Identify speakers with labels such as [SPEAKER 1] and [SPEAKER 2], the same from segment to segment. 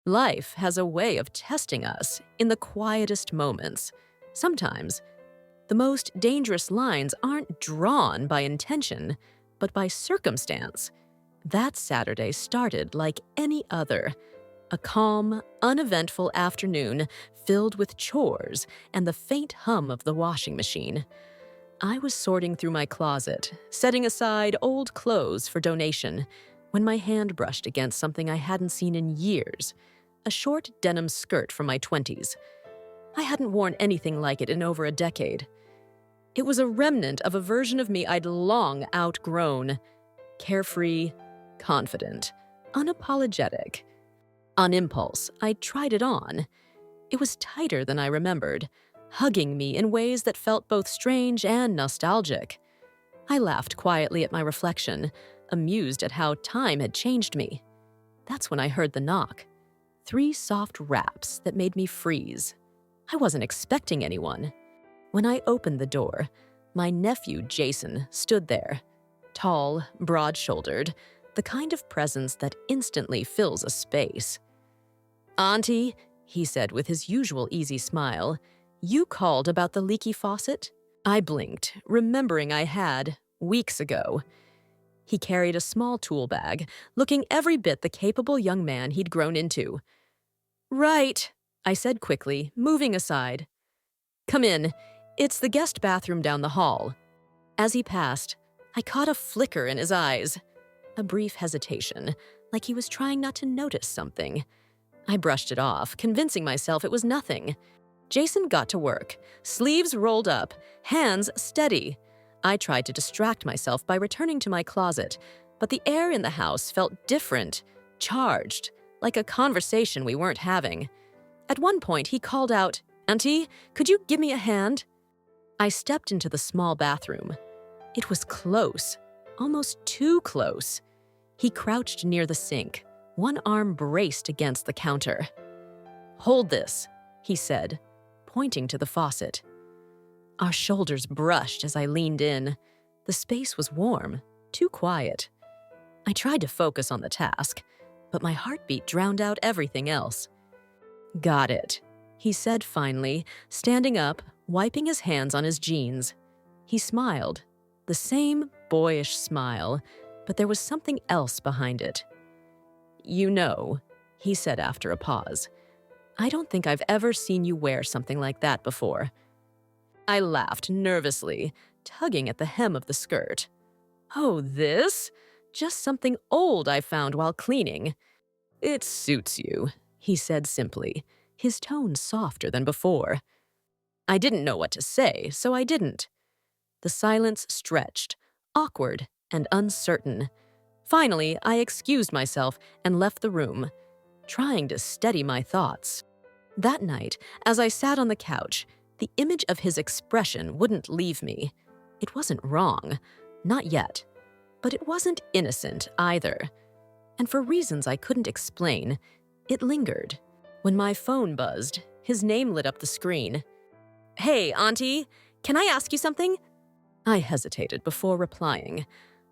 [SPEAKER 1] Life has a way of testing us in the quietest moments. Sometimes, the most dangerous lines aren't drawn by intention, but by circumstance. That Saturday started like any other. A calm, uneventful afternoon filled with chores and the faint hum of the washing machine. I was sorting through my closet, setting aside old clothes for donation, when my hand brushed against something I hadn't seen in years, a short denim skirt from my 20s. I hadn't worn anything like it in over a decade. It was a remnant of a version of me I'd long outgrown. Carefree, confident, unapologetic. On impulse, I tried it on. It was tighter than I remembered, hugging me in ways that felt both strange and nostalgic. I laughed quietly at my reflection, amused at how time had changed me. That's when I heard the knock. 3 soft raps that made me freeze. I wasn't expecting anyone. When I opened the door, my nephew Jason stood there. Tall, broad-shouldered, the kind of presence that instantly fills a space. "Auntie," he said with his usual easy smile, "you called about the leaky faucet?" I blinked, remembering I had, weeks ago. He carried a small tool bag, looking every bit the capable young man he'd grown into. "Right," I said quickly, moving aside. "Come in. It's the guest bathroom down the hall." As he passed, I caught a flicker in his eyes. A brief hesitation, like he was trying not to notice something. I brushed it off, convincing myself it was nothing. Jason got to work, sleeves rolled up, hands steady. I tried to distract myself by returning to my closet, but the air in the house felt different, charged, like a conversation we weren't having. At one point, he called out, "Auntie, could you give me a hand?" I stepped into the small bathroom. It was close, almost too close. He crouched near the sink, one arm braced against the counter. "Hold this," he said, pointing to the faucet. Our shoulders brushed as I leaned in. The space was warm, too quiet. I tried to focus on the task, but my heartbeat drowned out everything else. "Got it," he said finally, standing up, wiping his hands on his jeans. He smiled, the same boyish smile, but there was something else behind it. "You know," he said after a pause, "I don't think I've ever seen you wear something like that before." I laughed nervously, tugging at the hem of the skirt. "Oh, this? Just something old I found while cleaning." "It suits you," he said simply, his tone softer than before. I didn't know what to say, so I didn't. The silence stretched, awkward and uncertain. Finally, I excused myself and left the room, trying to steady my thoughts. That night, as I sat on the couch, the image of his expression wouldn't leave me. It wasn't wrong, not yet, but it wasn't innocent either. And for reasons I couldn't explain, it lingered. When my phone buzzed, his name lit up the screen. "Hey, Auntie, can I ask you something?" I hesitated before replying.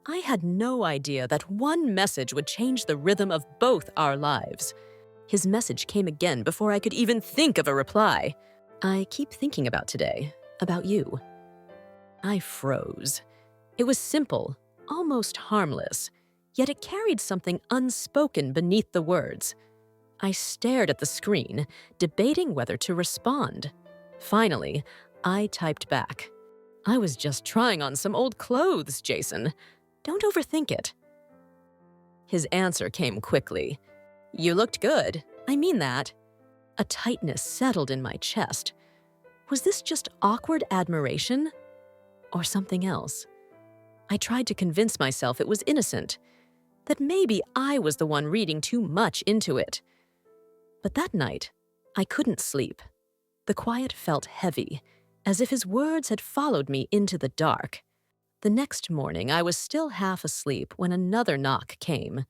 [SPEAKER 1] I had no idea that one message would change the rhythm of both our lives. His message came again before I could even think of a reply. "I keep thinking about today, about you." I froze. It was simple, almost harmless, yet it carried something unspoken beneath the words. I stared at the screen, debating whether to respond. Finally, I typed back. "I was just trying on some old clothes, Jason. Don't overthink it." His answer came quickly. "You looked good. I mean that." A tightness settled in my chest. Was this just awkward admiration? Or something else? I tried to convince myself it was innocent, that maybe I was the one reading too much into it. But that night, I couldn't sleep. The quiet felt heavy, as if his words had followed me into the dark. The next morning, I was still half asleep when another knock came.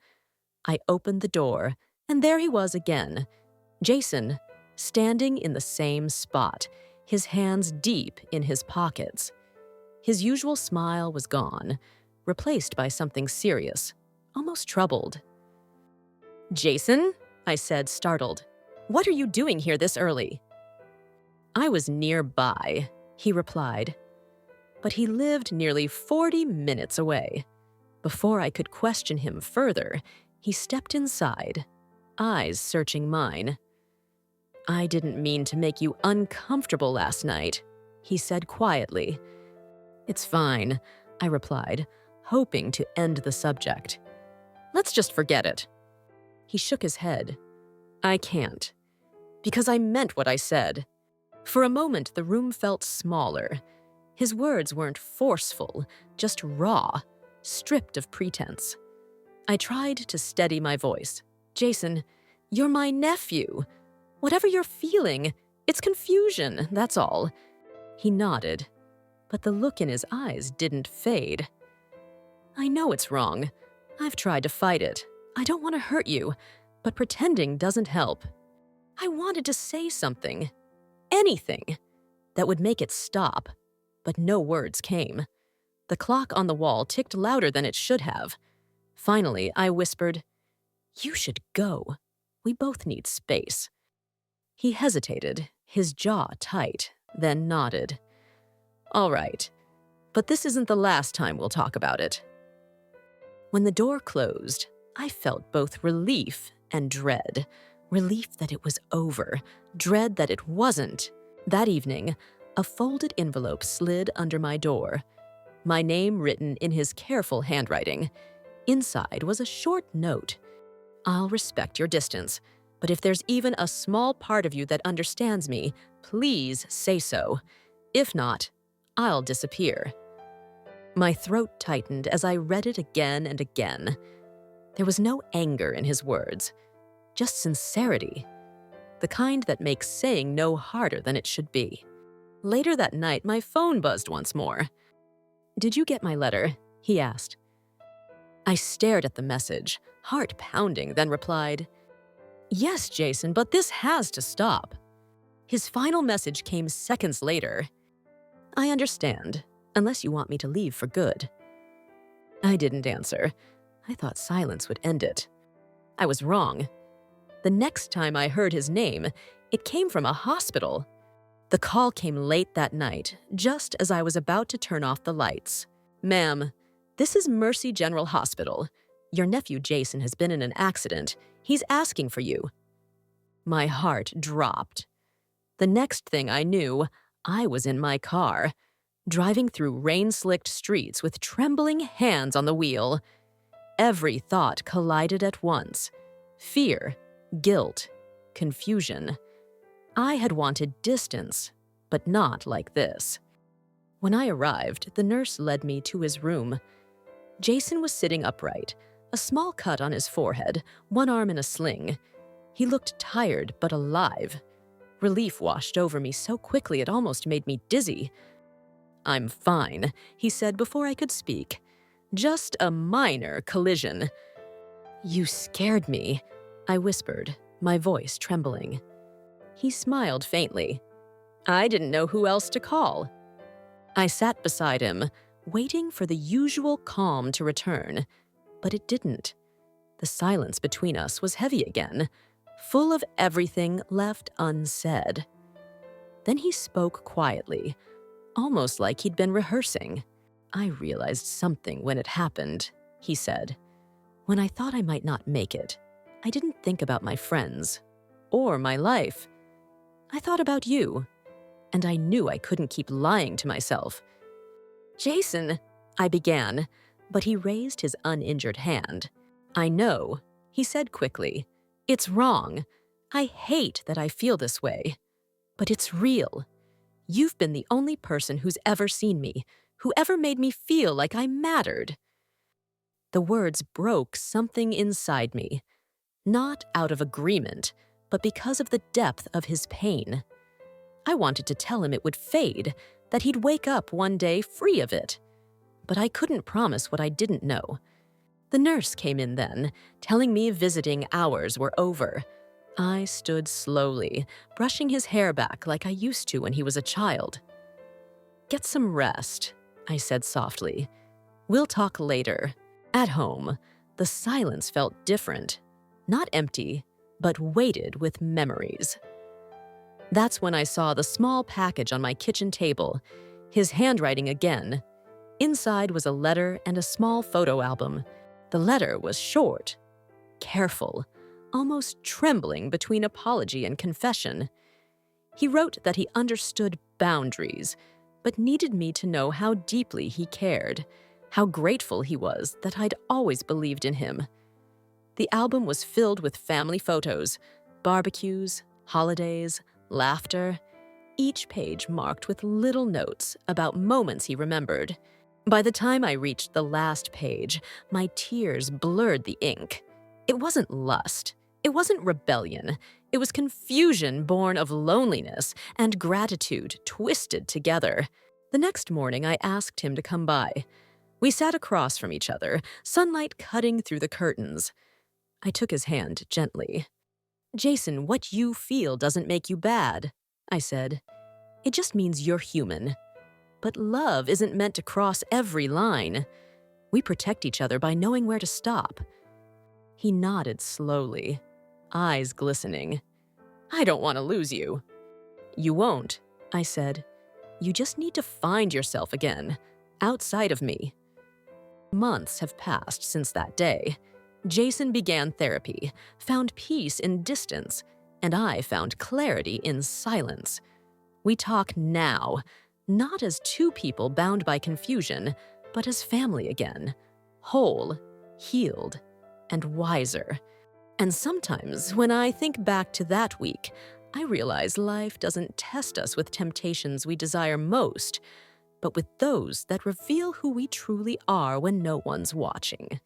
[SPEAKER 1] I opened the door, and there he was again, Jason, standing in the same spot, his hands deep in his pockets. His usual smile was gone, replaced by something serious, almost troubled. "Jason, I said, startled. "What are you doing here this early?" "I was nearby," he replied. But he lived nearly 40 minutes away. Before I could question him further, he stepped inside, eyes searching mine. "I didn't mean to make you uncomfortable last night," he said quietly. "It's fine," I replied, hoping to end the subject. "Let's just forget it." He shook his head. "I can't. Because I meant what I said." For a moment, the room felt smaller. His words weren't forceful, just raw, stripped of pretense. I tried to steady my voice. "Jason, you're my nephew. Whatever you're feeling, it's confusion, that's all." He nodded, but the look in his eyes didn't fade. "I know it's wrong. I've tried to fight it. I don't want to hurt you, but pretending doesn't help. I wanted to say something, anything, that would make it stop, but no words came. The clock on the wall ticked louder than it should have. Finally, I whispered, "You should go. We both need space." He hesitated, his jaw tight, then nodded. "All right, but this isn't the last time we'll talk about it." When the door closed, I felt both relief and dread. Relief that it was over, dread that it wasn't. That evening, a folded envelope slid under my door, my name written in his careful handwriting. Inside was a short note. "I'll respect your distance, but if there's even a small part of you that understands me, please say so. If not, I'll disappear." My throat tightened as I read it again and again. There was no anger in his words, just sincerity, the kind that makes saying no harder than it should be. Later that night, my phone buzzed once more. "Did you get my letter?" he asked. I stared at the message, heart pounding, then replied, "Yes, Jason, but this has to stop." His final message came seconds later. "I understand, unless you want me to leave for good." I didn't answer. I thought silence would end it. I was wrong. The next time I heard his name, it came from a hospital. The call came late that night, just as I was about to turn off the lights. "Ma'am, this is Mercy General Hospital. Your nephew Jason has been in an accident. He's asking for you." My heart dropped. The next thing I knew, I was in my car, driving through rain-slicked streets with trembling hands on the wheel. Every thought collided at once. Fear, guilt, confusion. I had wanted distance, but not like this. When I arrived, the nurse led me to his room. Jason was sitting upright, a small cut on his forehead, one arm in a sling. He looked tired but alive. Relief washed over me so quickly it almost made me dizzy. "I'm fine," he said before I could speak. "Just a minor collision." "You scared me," I whispered, my voice trembling. He smiled faintly. "I didn't know who else to call." I sat beside him, waiting for the usual calm to return, but it didn't. The silence between us was heavy again, full of everything left unsaid. Then he spoke quietly, almost like he'd been rehearsing. "I realized something when it happened," he said. "When I thought I might not make it, I didn't think about my friends or my life. I thought about you, and I knew I couldn't keep lying to myself." "Jason," I began, but he raised his uninjured hand. "I know," he said quickly. "It's wrong. I hate that I feel this way. But it's real. You've been the only person who's ever seen me, who ever made me feel like I mattered." The words broke something inside me, not out of agreement, but because of the depth of his pain. I wanted to tell him it would fade, that he'd wake up one day free of it. But I couldn't promise what I didn't know. The nurse came in then, telling me visiting hours were over. I stood slowly, brushing his hair back like I used to when he was a child. "Get some rest," I said softly. "We'll talk later." At home, the silence felt different. Not empty, but weighted with memories. That's when I saw the small package on my kitchen table, his handwriting again. Inside was a letter and a small photo album. The letter was short, careful, almost trembling between apology and confession. He wrote that he understood boundaries, but needed me to know how deeply he cared, how grateful he was that I'd always believed in him. The album was filled with family photos, barbecues, holidays, laughter, each page marked with little notes about moments he remembered. By the time I reached the last page, my tears blurred the ink. It wasn't lust. It wasn't rebellion. It was confusion born of loneliness and gratitude twisted together. The next morning, I asked him to come by. We sat across from each other, sunlight cutting through the curtains. I took his hand gently. "Jason, what you feel doesn't make you bad," I said. "It just means you're human. But love isn't meant to cross every line. We protect each other by knowing where to stop." He nodded slowly, eyes glistening. "I don't want to lose you." "You won't," I said. "You just need to find yourself again, outside of me." Months have passed since that day. Jason began therapy, found peace in distance, and I found clarity in silence. We talk now, not as two people bound by confusion, but as family again, whole, healed, and wiser. And sometimes, when I think back to that week, I realize life doesn't test us with temptations we desire most, but with those that reveal who we truly are when no one's watching.